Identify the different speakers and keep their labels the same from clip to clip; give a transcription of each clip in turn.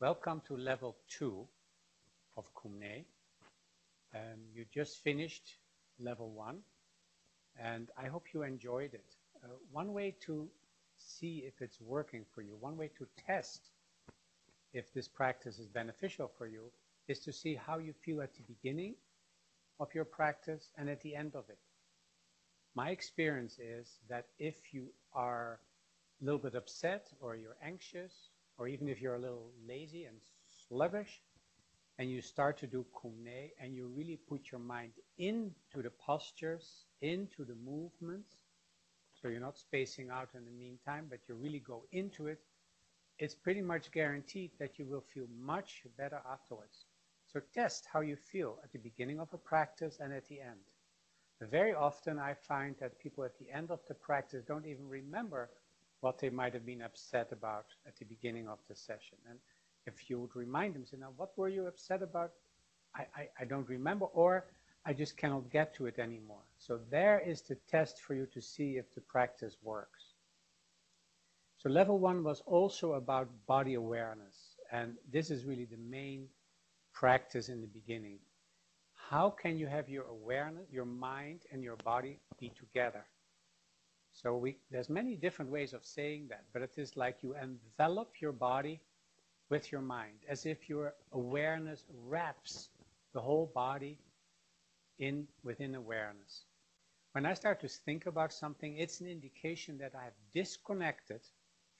Speaker 1: Welcome to level 2 of Kumne. You just finished level 1 and I hope you enjoyed it. One way to see if it's working for you, one way to test if this practice is beneficial for you is to see how you feel at the beginning of your practice and at the end of it. My experience is that if you are a little bit upset or you're anxious, or even if you're a little lazy and sluggish, and you start to do Kumne and you really put your mind into the postures, into the movements, so you're not spacing out in the meantime, but you really go into it, it's pretty much guaranteed that you will feel much better afterwards. So test how you feel at the beginning of a practice and at the end. Very often I find that people at the end of the practice don't even remember what they might have been upset about at the beginning of the session. And if you would remind them, say, now, what were you upset about? I don't remember, or I just cannot get to it anymore. So there is the test for you to see if the practice works. So level 1 was also about body awareness. And this is really the main practice in the beginning. How can you have your awareness, your mind and your body be together? So there's many different ways of saying that, but it is like you envelop your body with your mind, as if your awareness wraps the whole body within awareness. When I start to think about something, it's an indication that I have disconnected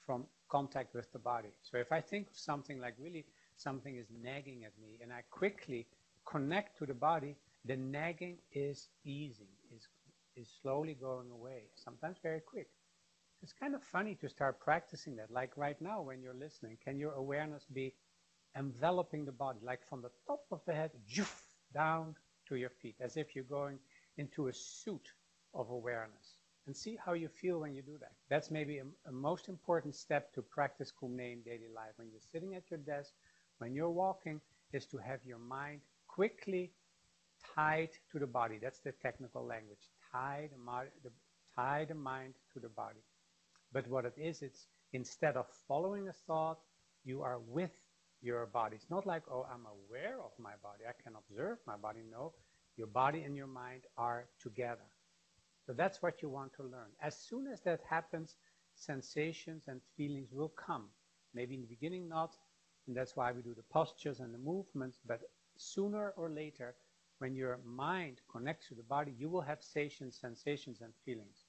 Speaker 1: from contact with the body. So if I think of something like really something is nagging at me and I quickly connect to the body, the nagging is easing, is slowly going away, sometimes very quick. It's kind of funny to start practicing that, like right now when you're listening, can your awareness be enveloping the body, like from the top of the head, down to your feet, as if you're going into a suit of awareness. And see how you feel when you do that. That's maybe a most important step to practice Kumne in daily life. When you're sitting at your desk, when you're walking, is to have your mind quickly tied to the body. That's the technical language. Tie the mind to the body. But what it is, it's instead of following a thought, you are with your body. It's not like, oh, I'm aware of my body. I can observe my body. No, your body and your mind are together. So that's what you want to learn. As soon as that happens, sensations and feelings will come. Maybe in the beginning not, and that's why we do the postures and the movements, but sooner or later, when your mind connects to the body, you will have sensations and feelings.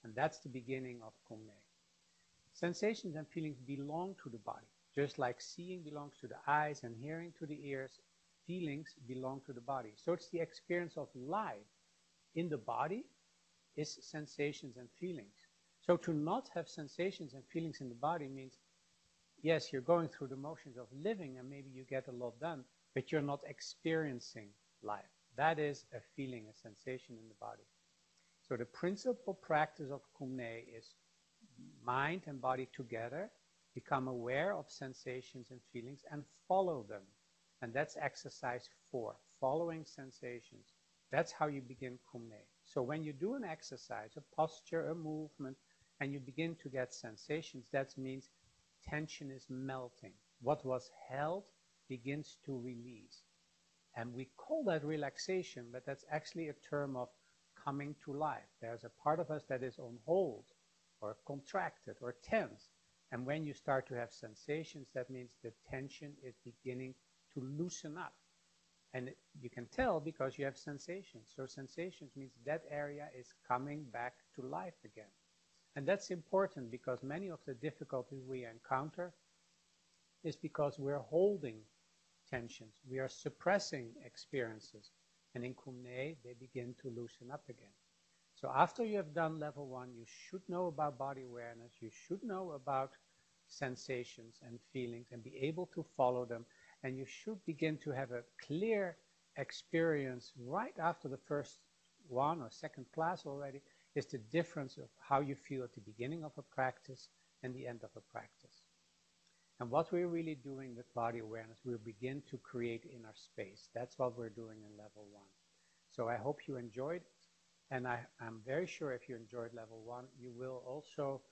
Speaker 1: And that's the beginning of Kumne. Sensations and feelings belong to the body. Just like seeing belongs to the eyes and hearing to the ears, feelings belong to the body. So it's the experience of life in the body is sensations and feelings. So to not have sensations and feelings in the body means, yes, you're going through the motions of living and maybe you get a lot done, but you're not experiencing life. That is a feeling, a sensation in the body. So the principal practice of Kumne is mind and body together, become aware of sensations and feelings and follow them. And that's exercise 4, following sensations. That's how you begin Kumne. So when you do an exercise, a posture, a movement, and you begin to get sensations, that means tension is melting. What was held begins to release. And we call that relaxation, but that's actually a term of coming to life. There's a part of us that is on hold or contracted or tense. And when you start to have sensations, that means the tension is beginning to loosen up. And you can tell because you have sensations. So sensations means that area is coming back to life again. And that's important because many of the difficulties we encounter is because we're holding tensions. We are suppressing experiences. And in Kumne, they begin to loosen up again. So after you have done level 1, you should know about body awareness. You should know about sensations and feelings and be able to follow them. And you should begin to have a clear experience right after the first one or second class already is the difference of how you feel at the beginning of a practice and the end of a practice. And what we're really doing with body awareness, we'll begin to create inner space. That's what we're doing in level 1. So I hope you enjoyed it. And I'm very sure if you enjoyed level 1, you will also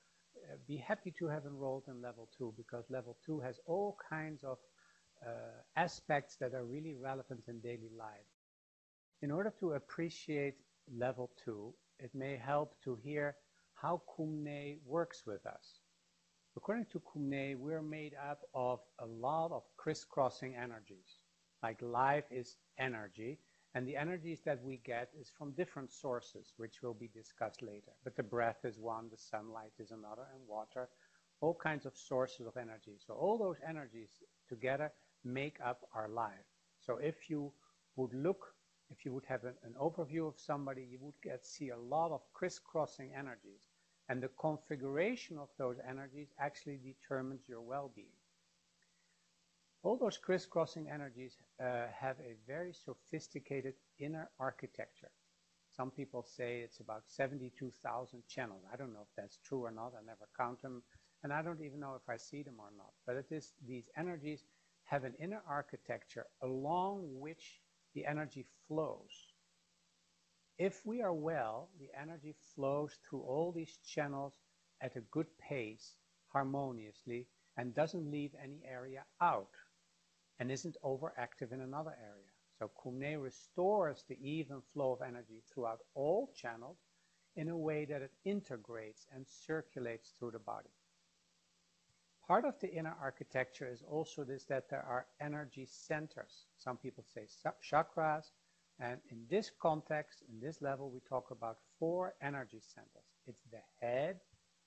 Speaker 1: be happy to have enrolled in level 2, because level 2 has all kinds of aspects that are really relevant in daily life. In order to appreciate level 2, it may help to hear how Kumne works with us. According to Kumne, we're made up of a lot of crisscrossing energies. Like life is energy, and the energies that we get is from different sources, which will be discussed later. But the breath is one, the sunlight is another, and water, all kinds of sources of energy. So all those energies together make up our life. So if you would have an overview of somebody, you would see a lot of crisscrossing energies. And the configuration of those energies actually determines your well-being. All those crisscrossing energies have a very sophisticated inner architecture. Some people say it's about 72,000 channels. I don't know if that's true or not. I never count them, and I don't even know if I see them or not. But it is, these energies have an inner architecture along which the energy flows. If we are well, the energy flows through all these channels at a good pace, harmoniously, and doesn't leave any area out, and isn't overactive in another area. So Kumne restores the even flow of energy throughout all channels in a way that it integrates and circulates through the body. Part of the inner architecture is also this, that there are energy centers. Some people say chakras, and in this context, in this level, we talk about 4 energy centers. It's the head,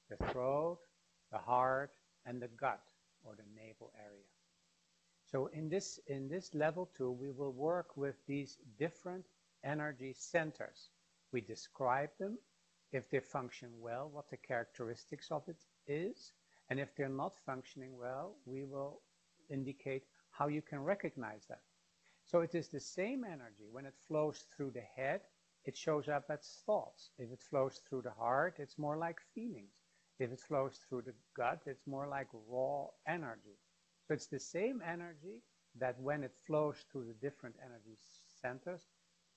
Speaker 1: the throat, the heart, and the gut, or the navel area. So in this level 2, we will work with these different energy centers. We describe them, if they function well, what the characteristics of it is, and if they're not functioning well, we will indicate how you can recognize that. So it is the same energy. When it flows through the head, it shows up as thoughts. If it flows through the heart, it's more like feelings. If it flows through the gut, it's more like raw energy. So it's the same energy that when it flows through the different energy centers,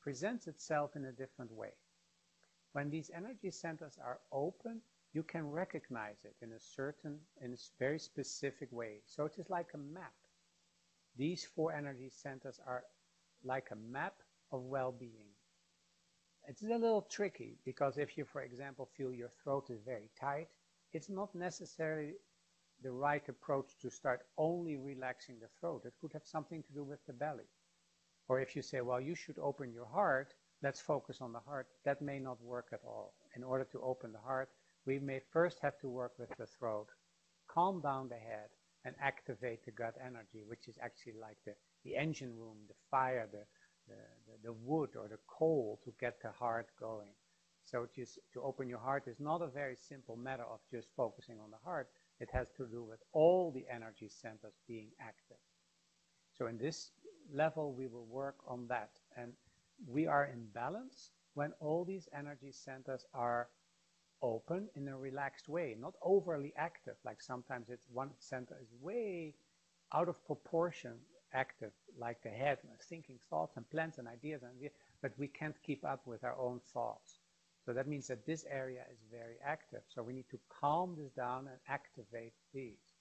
Speaker 1: presents itself in a different way. When these energy centers are open, you can recognize it in a very specific way. So it is like a map. These 4 energy centers are like a map of well-being. It's a little tricky because if you, for example, feel your throat is very tight, it's not necessarily the right approach to start only relaxing the throat. It could have something to do with the belly. Or if you say, well, you should open your heart, let's focus on the heart, that may not work at all. In order to open the heart, we may first have to work with the throat, calm down the head, and activate the gut energy, which is actually like the engine room, the fire, the wood or the coal to get the heart going. So just to open your heart is not a very simple matter of just focusing on the heart. It has to do with all the energy centers being active. So in this level, we will work on that. And we are in balance when all these energy centers are open in a relaxed way, not overly active, like sometimes it's one center is way out of proportion active, like the head, thinking thoughts and plans and ideas, but we can't keep up with our own thoughts. So that means that this area is very active. So we need to calm this down and activate these.